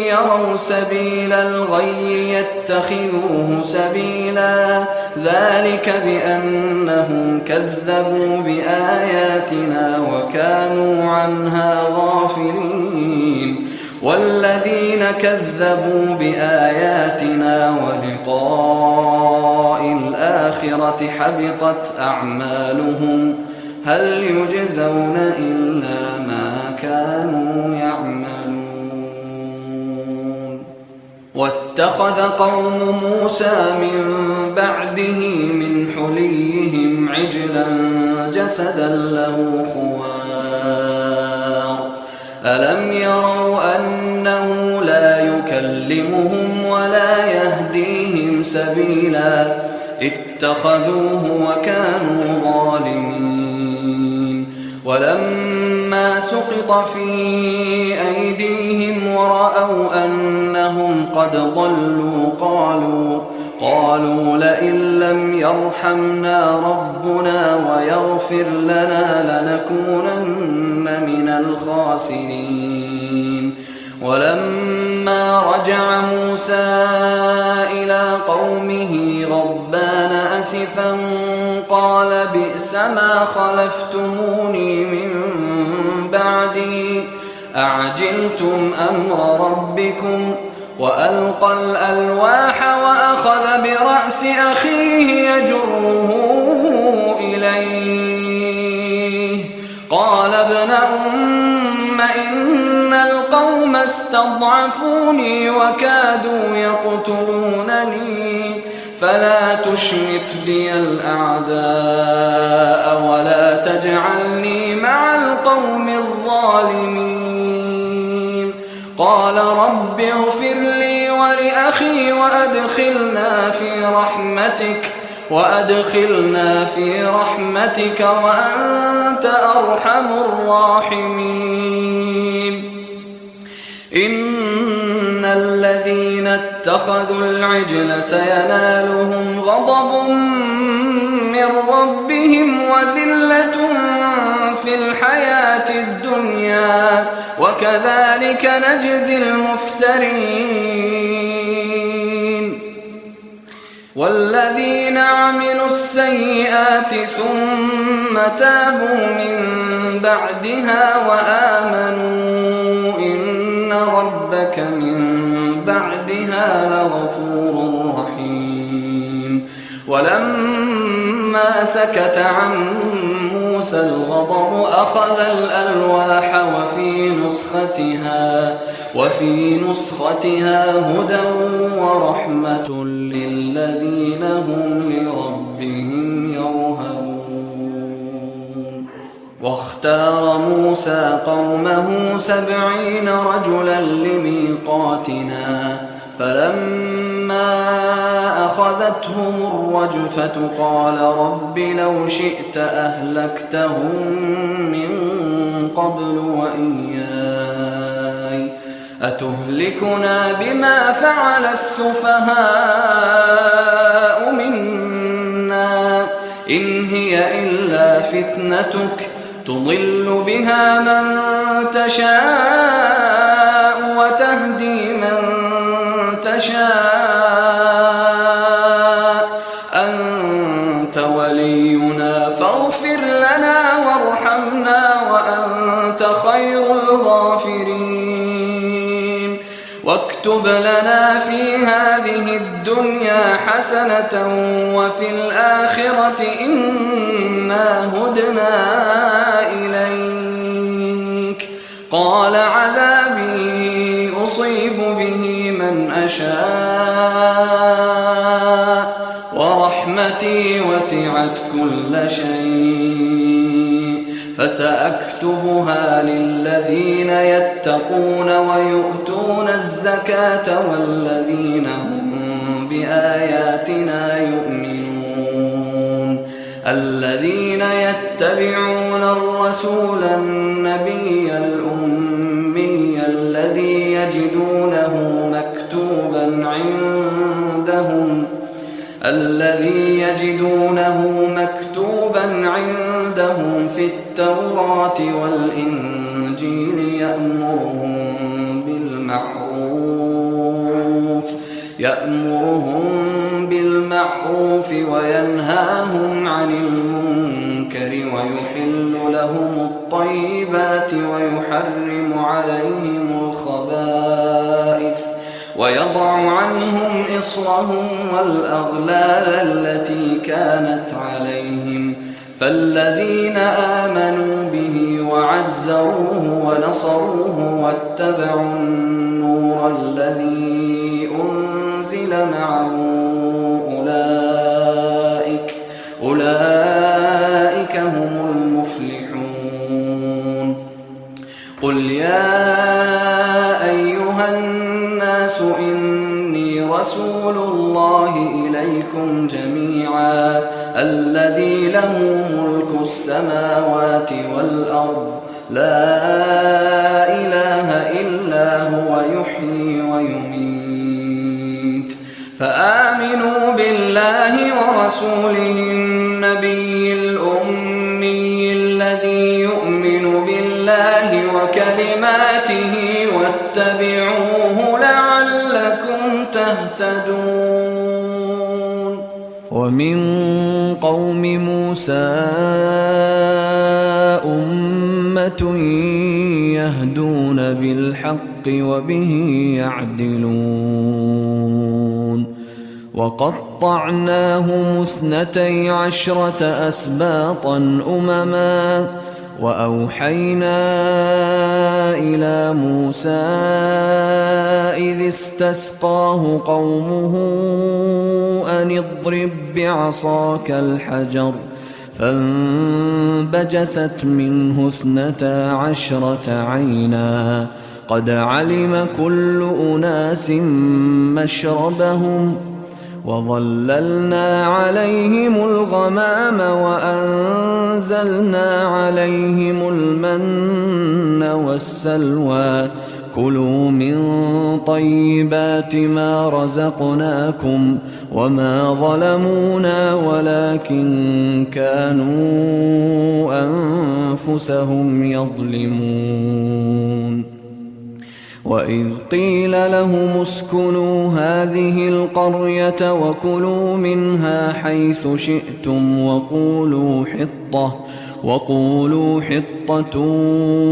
يروا سبيل الغي يتخذوه سبيلا. ذلك بأنهم كذبوا بآياتنا وكانوا عنها غافلين. والذين كذبوا بآياتنا ولقاء الآخرة حبطت أعمالهم هل يجزون إلا ما كانوا يعملون. واتخذ قوم موسى من بعده من حليهم عجلا جسدا له خوار ألم يروا أنه لا يكلمهم ولا يهديهم سبيلا اتخذوه وكانوا ظالمين. ولما سقط في أيديهم ورأوا أنهم قد ضلوا قالوا لئن لم يرحمنا ربنا ويغفر لنا لنكونن من الخاسرين. ولما رجع موسى إلى قومه غضبان أسفا قال بئس ما خلفتموني من بعدي أعجلتم أمر ربكم. وألقى الألواح وأخذ برأس أخيه يجره إليه قال ابن أم إن القوم استضعفوني وكادوا يقتلونني فلا تشمت بي الأعداء ولا تجعلني مع القوم الظالمين. قال رب اغفر لي ولأخي وأدخلنا في رحمتك وأنت أرحم الراحمين. إن الذين اتخذوا العجل سينالهم غضب من ربهم وذلة في الحياة الدنيا وكذلك نجزي المفترين. والذين عملوا السيئات ثم تابوا من بعدها وآمنوا إن ربك من بعدها لغفور رحيم. ولما سكت عن موسى الغضب أخذ الألواح وفي نسختها هدى ورحمة للذين هم لربهم يرهبون. واختار موسى قومه 70 رجلا لميقاتنا فلما أخذتهم الرجفة قال رب لو شئت أهلكتهم من قبل وإياي أتهلكنا بما فعل السفهاء منا إن هي إلا فتنتك تضل بها من تشاء وتهدي من تشاء أنت ولينا فاغفر لنا وارحمنا وأنت خير الغافرين. واكتب لنا في هذه الدنيا حسنة وفي الآخرة إنا هدنا إليك. قال عذابي أصيب به من أشاء ورحمتي وسعت كل شيء فسأكتبها للذين يتقون ويؤتون الزكاة والذين هم بآياتنا يؤمنون. الذين يتبعون الرسول النبي الأمي الذي يجدونه مكتوبا عندهم في التوراة والإنجيل يأمرهم بالمعروف وينهاهم عن المنكر ويحل لهم الطيبات ويحرم عليهم الخبائث ويضع عنهم إصرهم والأغلال التي كانت عليهم. فالذين آمنوا به وعزروه ونصروه واتبعوا النور الذي أنزل معه أولئك هم المفلحون. قل يا أيها الناس إني رسول الله إليكم جميعا الذي له ملك السماوات والأرض لا إله إلا هو يحيي ويميت. فآمنوا بالله ورسوله النبي الأمي الذي يؤمن بالله وكلماته واتبعوه لعلكم تهتدون. ومن قوم موسى أمة يهدون بالحق وبه يعدلون. وقطعناهم 12 أسباطا أمما وأوحينا إلى موسى إذ استسقاه قومه أن اضرب بعصاك الحجر فانبجست منه 12 عينا قد علم كل أناس مشربهم وظللنا عليهم الغمام وأنزلنا عليهم المن والسلوى كلوا من طيبات ما رزقناكم وما ظلمونا ولكن كانوا أنفسهم يظلمون. وإذ قيل لهم اسكنوا هذه القرية وكلوا منها حيث شئتم وقولوا حطة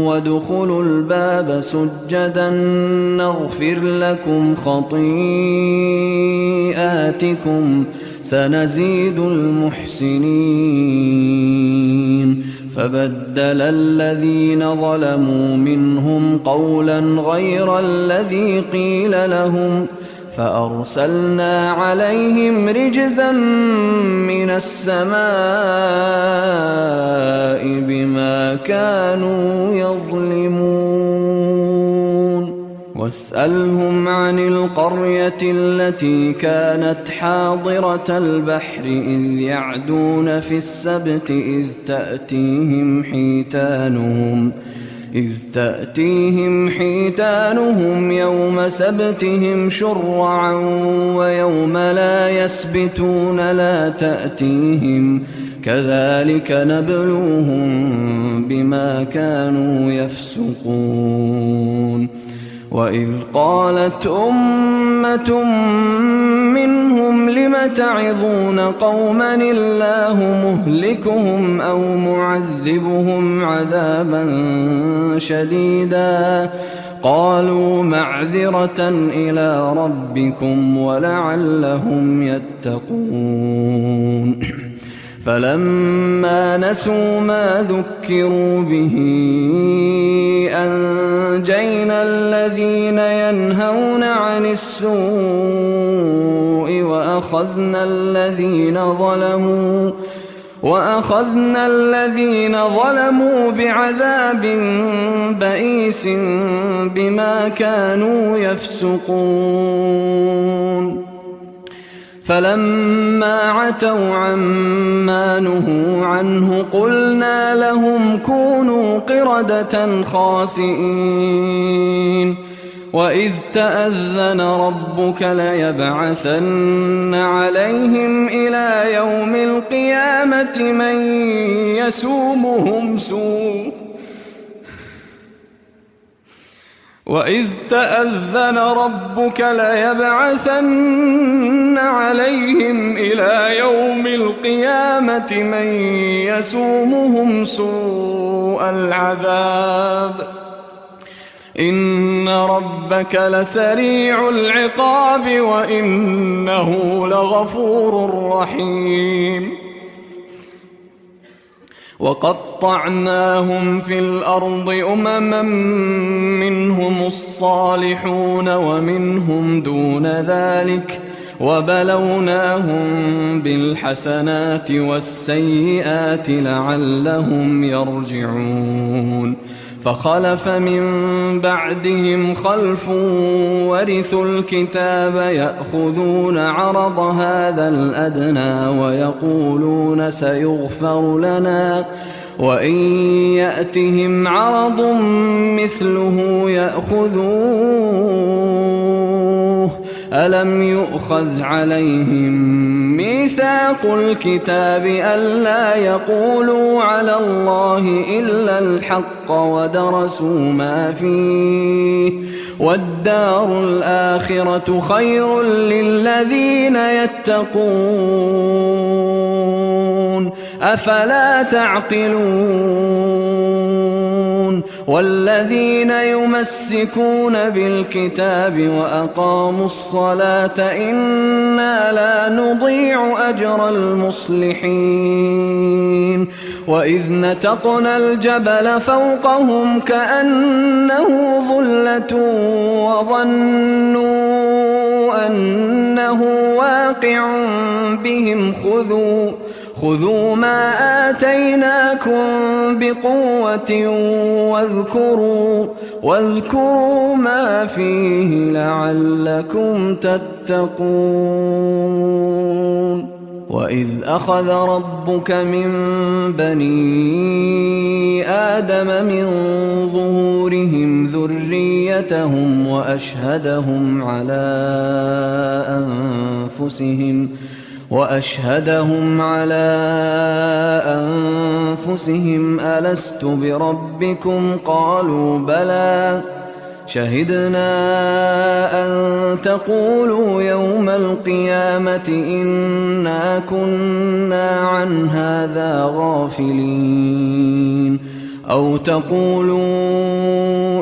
وادخلوا الباب سجدا نغفر لكم خطيئاتكم سنزيد المحسنين. فبدل الذين ظلموا منهم قولا غير الذي قيل لهم فأرسلنا عليهم رجزا من السماء بما كانوا يظلمون. واسألهم عن القرية التي كانت حاضرة البحر إذ يعدون في السبت إذ تأتيهم حيتانهم يوم سبتهم شرعا ويوم لا يسبتون لا تأتيهم كذلك نبلوهم بما كانوا يفسقون. وإذ قالت أمة منهم لم تعظون قوما الله مهلكهم أو معذبهم عذابا شديدا قالوا معذرة إلى ربكم ولعلهم يتقون. فلما نسوا ما ذكروا به أنجينا الذين ينهون عن السوء وأخذنا الذين ظلموا بعذاب بئيس بما كانوا يفسقون. فلما عتوا عما نهوا عنه قلنا لهم كونوا قردة خاسئين. وإذ تأذن ربك ليبعثن عليهم إلى يوم القيامة من يسومهم سوء العذاب إن ربك لسريع العقاب وإنه لغفور رحيم. وقطعناهم في الأرض أمما منهم الصالحون ومنهم دون ذلك وبلوناهم بالحسنات والسيئات لعلهم يرجعون. فخلف من بعدهم خلف ورثوا الكتاب يأخذون عرض هذا الأدنى ويقولون سيغفر لنا وإن يأتهم عرض مثله يأخذوه ألم يؤخذ عليهم ميثاق الكتاب ألا يقولوا على الله إلا الحق ودرسوا ما فيه والدار الآخرة خير للذين يتقون أفلا تعقلون. والذين يمسكون بالكتاب وأقاموا الصلاة إنا لا نضيع أجر المصلحين. وإذ نتقنا الجبل فوقهم كأنه ظلة وظنوا أنه واقع بهم خذوا ما آتيناكم بقوة واذكروا ما فيه لعلكم تتقون. وإذ أخذ ربك من بني آدم من ظهورهم ذريتهم ذريتهم وأشهدهم على أنفسهم ألست بربكم قالوا بلى شهدنا أن تقولوا يوم القيامة إنا كنا عن هذا غافلين أو تقولوا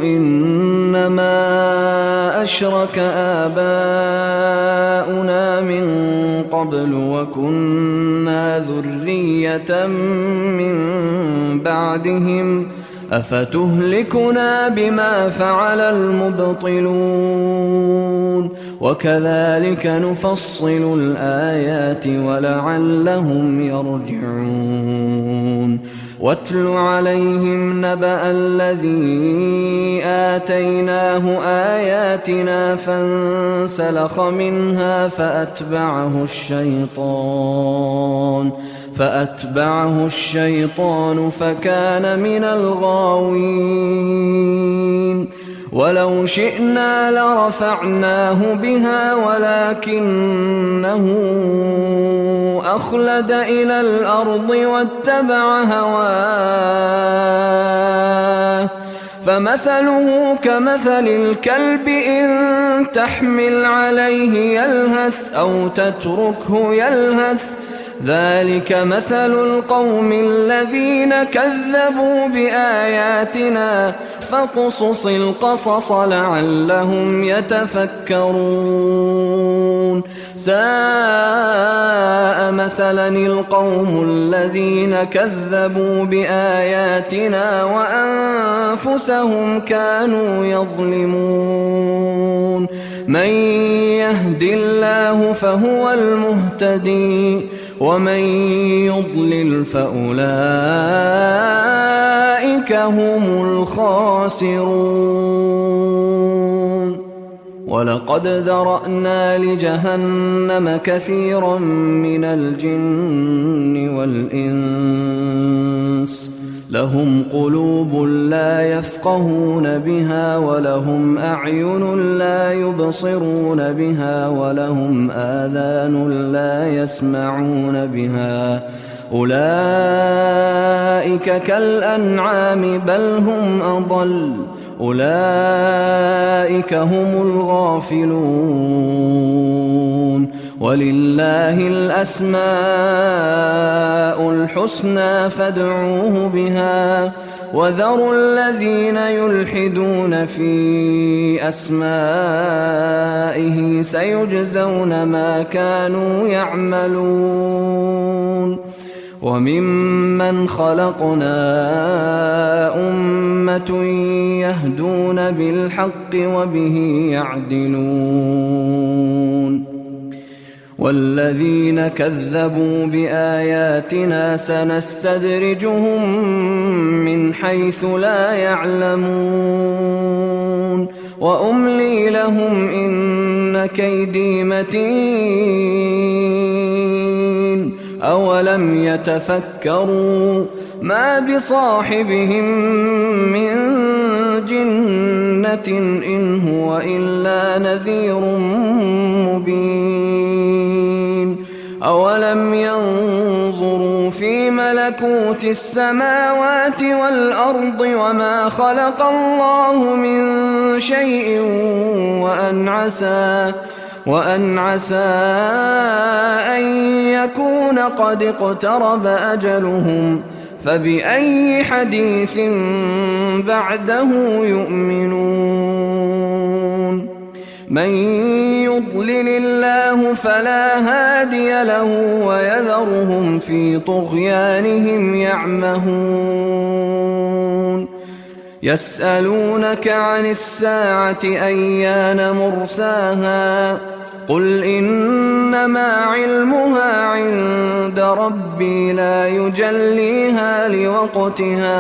إنما أشرك آباؤنا من قبل وكنا ذرية من بعدهم أفتهلكنا بما فعل المبطلون وكذلك نفصل الآيات ولعلهم يرجعون واتل عليهم نبأ الذي آتيناه آياتنا فانسلخ منها فأتبعه الشيطان فكان من الغاوين ولو شئنا لرفعناه بها ولكنه أخلد إلى الأرض واتبع هواه فمثله كمثل الكلب إن تحمل عليه يلهث أو تتركه يلهث ذلك مثل القوم الذين كذبوا بآياتنا فاقصص القصص لعلهم يتفكرون ساء مثلا القوم الذين كذبوا بآياتنا وأنفسهم كانوا يظلمون من يهد الله فهو المهتدي ومن يضلل فأولئك هم الخاسرون ولقد ذرأنا لجهنم كثيرا من الجن والإنس لهم قلوب لا يفقهون بها ولهم أعين لا يبصرون بها ولهم آذان لا يسمعون بها أولئك كالأنعام بل هم أضل أولئك هم الغافلون ولله الأسماء الحسنى فادعوه بها وذروا الذين يلحدون في أسمائه سيجزون ما كانوا يعملون وممن خلقنا أمة يهدون بالحق وبه يعدلون والذين كذبوا بآياتنا سنستدرجهم من حيث لا يعلمون وأملي لهم إن كيدي متين أولم يتفكروا ما بصاحبهم من جنة إن هو إلا نذير مبين أولم ينظروا في ملكوت السماوات والأرض وما خلق الله من شيء وأن عسى أن يكون قد اقترب أجلهم فبأي حديث بعده يؤمنون من يضلل الله فلا هادي له ويذرهم في طغيانهم يعمهون يسألونك عن الساعة أيان مرساها قل إنما علمها عند ربي لا يجليها لوقتها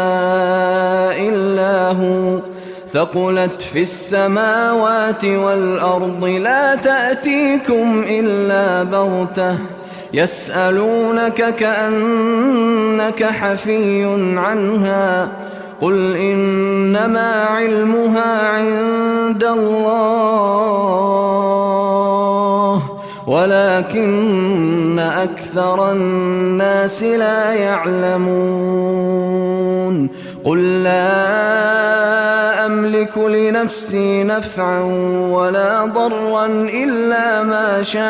إلا هو ثقلت في السماوات والأرض لا تأتيكم إلا بغتة يسألونك كأنك حفي عنها قل إنما علمها عند الله ولكن أكثر الناس لا يعلمون قل لا أملك لنفسي نفعا ولا ضرا إلا ما شاء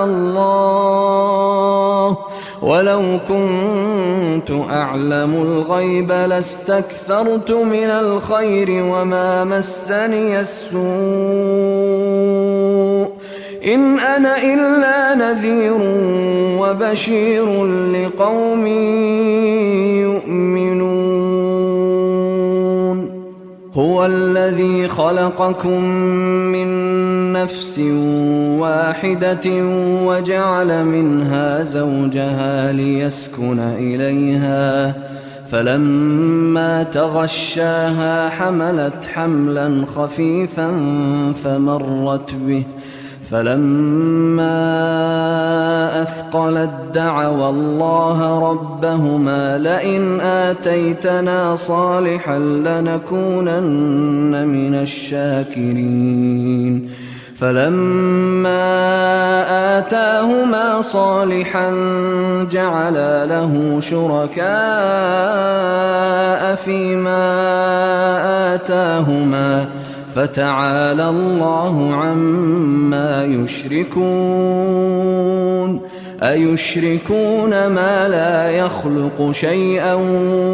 الله ولو كنت أعلم الغيب لاستكثرت من الخير وما مسني السوء إن أنا إلا نذير وبشير لقوم يؤمنون هو الذي خلقكم من نفس واحدة وجعل منها زوجها ليسكن إليها فلما تغشاها حملت حملا خفيفا فمرت به فلما أثقلت دعوا الله ربهما لئن آتيتنا صالحا لنكونن من الشاكرين فلما آتاهما صالحا جعلا له شركاء فيما آتاهما فتعالى الله عما يشركون أيشركون ما لا يخلق شيئا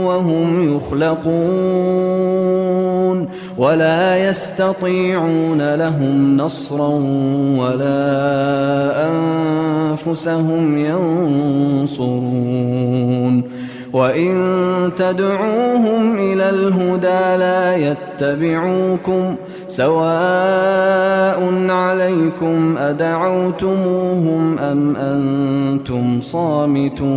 وهم يخلقون ولا يستطيعون لهم نصرا ولا أنفسهم ينصرون وإن تدعوهم إلى الهدى لا يتبعوكم سواء عليكم أدعوتموهم أم أنتم صامتون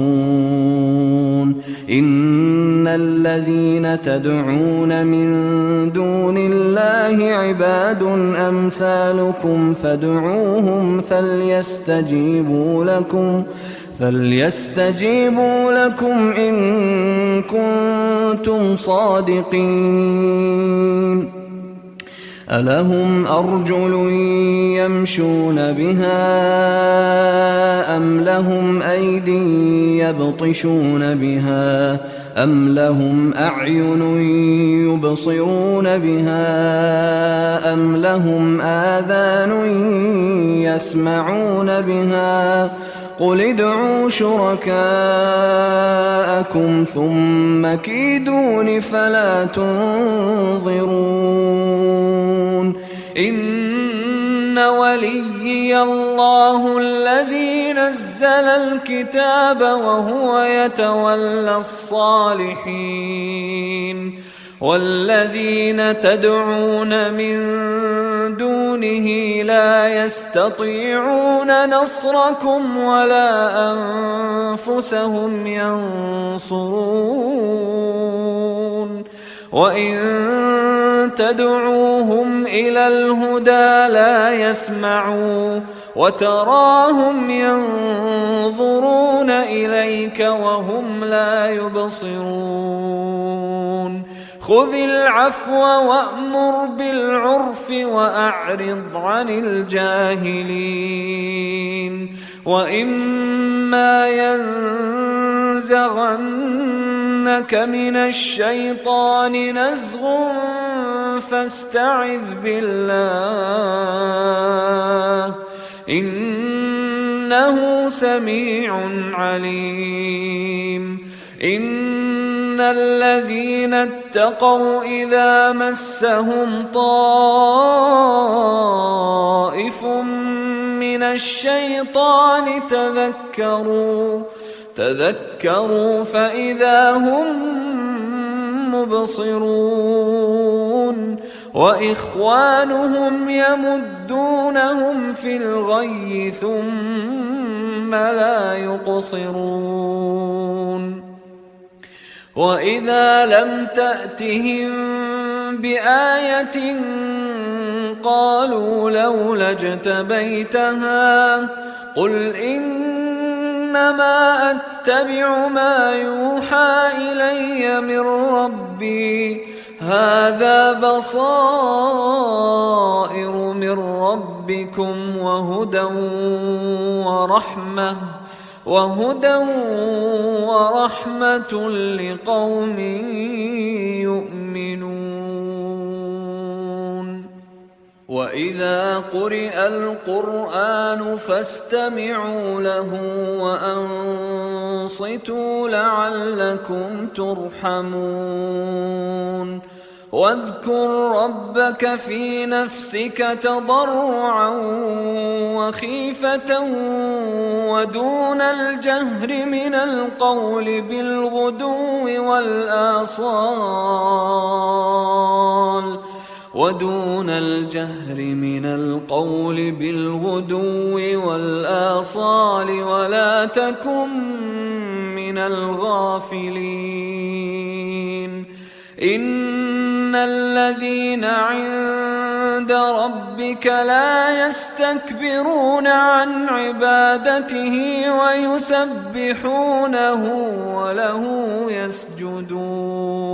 إن الذين تدعون من دون الله عباد أمثالكم فادعوهم فليستجيبوا لكم إن كنتم صادقين ألهم أرجل يمشون بها أم لهم أيد يبطشون بها أم لهم أعين يبصرون بها أم لهم آذان يسمعون بها قل ادعوا شركاءكم ثم كيدون فلا تنظرون إن وليي الله الذي نزل الكتاب وهو يتولى الصالحين والذين تدعون من دونه لا يستطيعون نصركم ولا أنفسهم ينصرون وإن تدعوهم إلى الهدى لا يسمعوا وتراهم ينظرون إليك وهم لا يبصرون خذ العفو وأمر بالعرف وأعرض عن الجاهلين وإما ينزغنك من الشيطان نزغ فاستعذ بالله إنه سميع عليم إن الذين اتقوا إذا مسهم طائف من الشيطان تذكروا فإذا هم مبصرون وإخوانهم يمدونهم في الغي ثم لا يقصرون وإذا لم تأتهم بآية قالوا لولا اجتبيتها قل إنما إنما أتبع ما يوحى إلي من ربي هذا بصائر من ربكم وهدى ورحمة لقوم يؤمنون. وإذا قرئ القرآن فاستمعوا له وأنصتوا لعلكم ترحمون. واذكر ربك في نفسك تضرعا وخيفة ودون الجهر من القول بالغدو والآصال ولا تكن من الغافلين. إن الذين عند ربك لا يستكبرون عن عبادته ويسبحونه وله يسجدون.